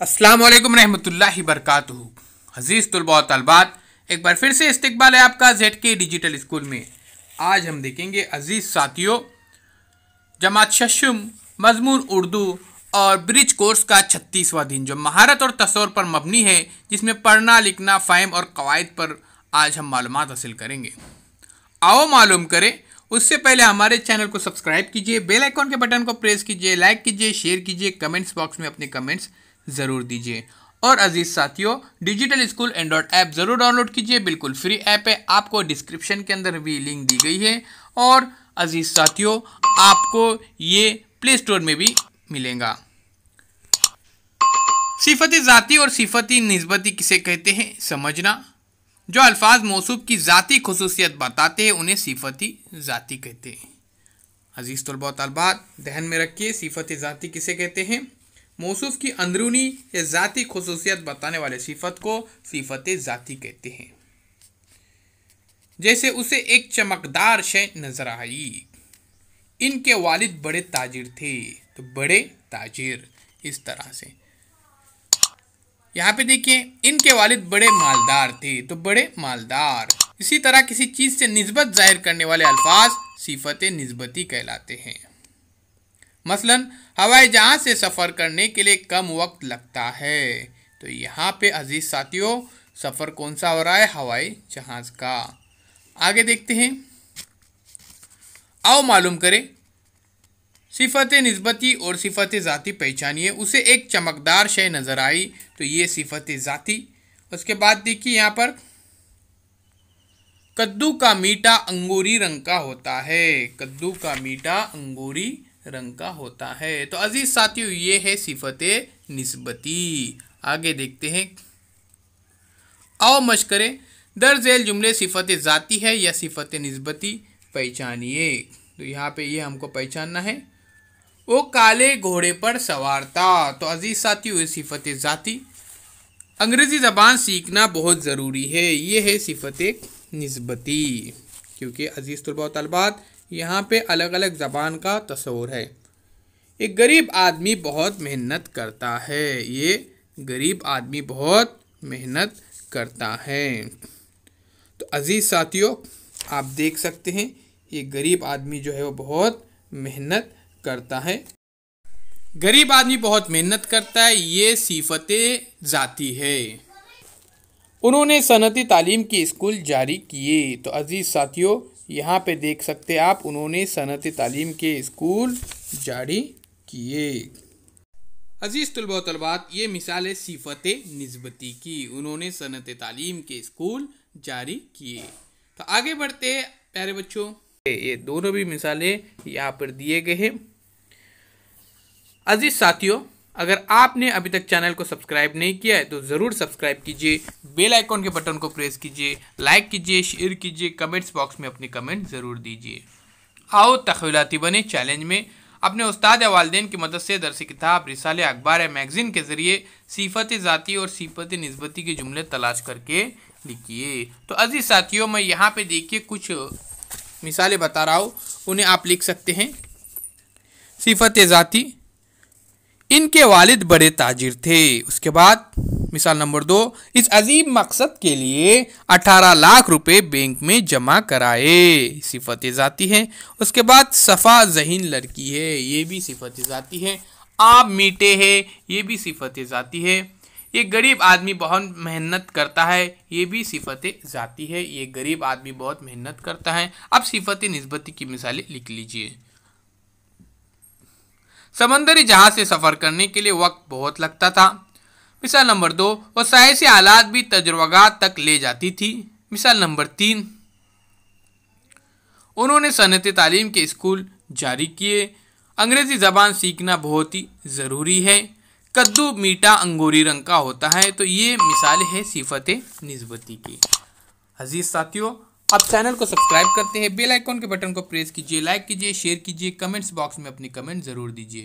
अस्सलाम वालेकुम रहमतुल्लाहि बरकातुहू। अजीज़ तुलबा व तलबात, एक बार फिर से इस्तकबाल है आपका ZK डिजिटल स्कूल में। आज हम देखेंगे अजीज़ साथियों, जमात शशम मजमून उर्दू और ब्रिज कोर्स का 36वां दिन, जो महारत और तसव्वुर पर मबनी है, जिसमें पढ़ना लिखना फ़हम और कवायद पर आज हम मालूमात हासिल करेंगे। आओ मालूम करें। उससे पहले हमारे चैनल को सब्सक्राइब कीजिए, बेल आइकॉन के बटन को प्रेस कीजिए, लाइक कीजिए, शेयर कीजिए, कमेंट्स बॉक्स में अपने कमेंट्स ज़रूर दीजिए। और अजीज़ साथियों, डिजिटल स्कूल एंड्रॉयड ऐप ज़रूर डाउनलोड कीजिए, बिल्कुल फ्री ऐप है। आपको डिस्क्रिप्शन के अंदर भी लिंक दी गई है। और अजीज़ साथियों, आपको ये प्ले स्टोर में भी मिलेगा। सिफती ज़ाती और सिफती निस्बती किसे कहते हैं समझना। जो अल्फाज मौसूफ की ज़ाती खुसूसियत बताते हैं उन्हें सिफती ज़ाती कहते हैं। अजीज़ तलबा व तलबात, ध्यान में रखिए, सिफती ज़ाती किसे कहते हैं? मौसूफ की अंदरूनी या ज़ाती खुसूसियत बताने वाले सिफत को सिफत ज़ाती कहते हैं। जैसे उसे एक चमकदार शय नजर आई। इनके वालिद बड़े ताजिर थे, तो बड़े ताजिर। इस तरह से यहाँ पे देखिए, इनके वालिद बड़े मालदार थे, तो बड़े मालदार। इसी तरह किसी चीज़ से निस्बत जाहिर करने वाले अल्फाज सिफत निस्बती कहलाते हैं। मसलन हवाई जहाज से सफ़र करने के लिए कम वक्त लगता है, तो यहाँ पे अजीज़ साथियों सफ़र कौन सा हो रहा है? हवाई जहाज़ का। आगे देखते हैं, आओ मालूम करें। सिफत निस्बती और सिफत ज़ाती पहचानिए। उसे एक चमकदार शय नज़र आई, तो ये सिफत ज़ाती। उसके बाद देखिए यहाँ पर, कद्दू का मीठा अंगूरी रंग का होता है। कद्दू का मीठा अंगूरी रंग का होता है, तो अजीज साथियों ये है सिफत निस्बती। आगे देखते हैं, आओ मश्क करें। दर्ज जुमले सिफत ज़ाती है या सिफत निस्बती पहचानिए। तो यहाँ पे ये हमको पहचानना है। वो काले घोड़े पर सवार था, तो अजीज साथियों ये सिफत ज़ाती। अंग्रेज़ी ज़बान सीखना बहुत ज़रूरी है, ये है सिफत निस्बती। क्योंकि अजीज़ तलबा व तलबात, यहाँ पे अलग अलग ज़बान का तस्वुर है। एक गरीब आदमी बहुत मेहनत करता है। ये गरीब आदमी बहुत मेहनत करता है। तो अजीज़ साथियों आप देख सकते हैं, ये गरीब आदमी जो है वो बहुत मेहनत करता है। गरीब आदमी बहुत मेहनत करता है, ये सिफत ज़ाती है। उन्होंने सनती तालीम के स्कूल जारी किए। तो अजीज़ साथियों यहाँ पे देख सकते हैं आप, उन्होंने सनती तालीम के स्कूल जारी किए। अजीज़ तलबा व तलबात, ये मिसाल है सिफत निस्बती की। उन्होंने सनती तालीम के स्कूल जारी किए। तो आगे बढ़ते हैं प्यारे बच्चों, ये दोनों भी मिसालें यहाँ पर दिए गए हैं। अजीज़ साथियों, अगर आपने अभी तक चैनल को सब्सक्राइब नहीं किया है तो ज़रूर सब्सक्राइब कीजिए, बेल आइकॉन के बटन को प्रेस कीजिए, लाइक कीजिए, शेयर कीजिए, कमेंट्स बॉक्स में अपने कमेंट ज़रूर दीजिए। आओ तख़यलाती बने चैलेंज में अपने उस्ताद या वालिदैन की मदद से दरसी किताब, रिसाले, अखबार या मैगज़ीन के ज़रिए सिफत ज़ाती और सिफत निस्बती के जुमले तलाश करके लिखिए। तो अजीज़ साथियों, मैं यहाँ पे देखिए कुछ मिसालें बता रहा हूँ, उन्हें आप लिख सकते हैं। सिफत ज़ाती, इनके वालिद बड़े ताजिर थे। उसके बाद मिसाल नंबर 2, इस अजीब मकसद के लिए 18 लाख रुपए बैंक में जमा कराए। सिफत ज़ाती है। उसके बाद सफ़ा ज़हीन लड़की है, ये भी सिफत ज़ाती है। आप मीठे हैं, ये भी सिफत ज़ाती है। ये गरीब आदमी बहुत मेहनत करता है, ये भी सिफत ज़ाती है। ये गरीब आदमी बहुत मेहनत करता है। अब सिफत निस्बती की मिसालें लिख लीजिए। समंदरी जहाज से सफ़र करने के लिए वक्त बहुत लगता था। मिसाल नंबर 2, वो साइंसी आलात भी तजुर्बात तक ले जाती थी। मिसाल नंबर 3, उन्होंने सनती तालीम के स्कूल जारी किए। अंग्रेज़ी ज़बान सीखना बहुत ही ज़रूरी है। कद्दू मीठा अंगूरी रंग का होता है। तो ये मिसाल है सिफत निस्बती की। अजीज़ साथियों, आप चैनल को सब्सक्राइब करते हैं, बेल आइकॉन के बटन को प्रेस कीजिए, लाइक कीजिए, शेयर कीजिए, कमेंट्स बॉक्स में अपनी कमेंट ज़रूर दीजिए।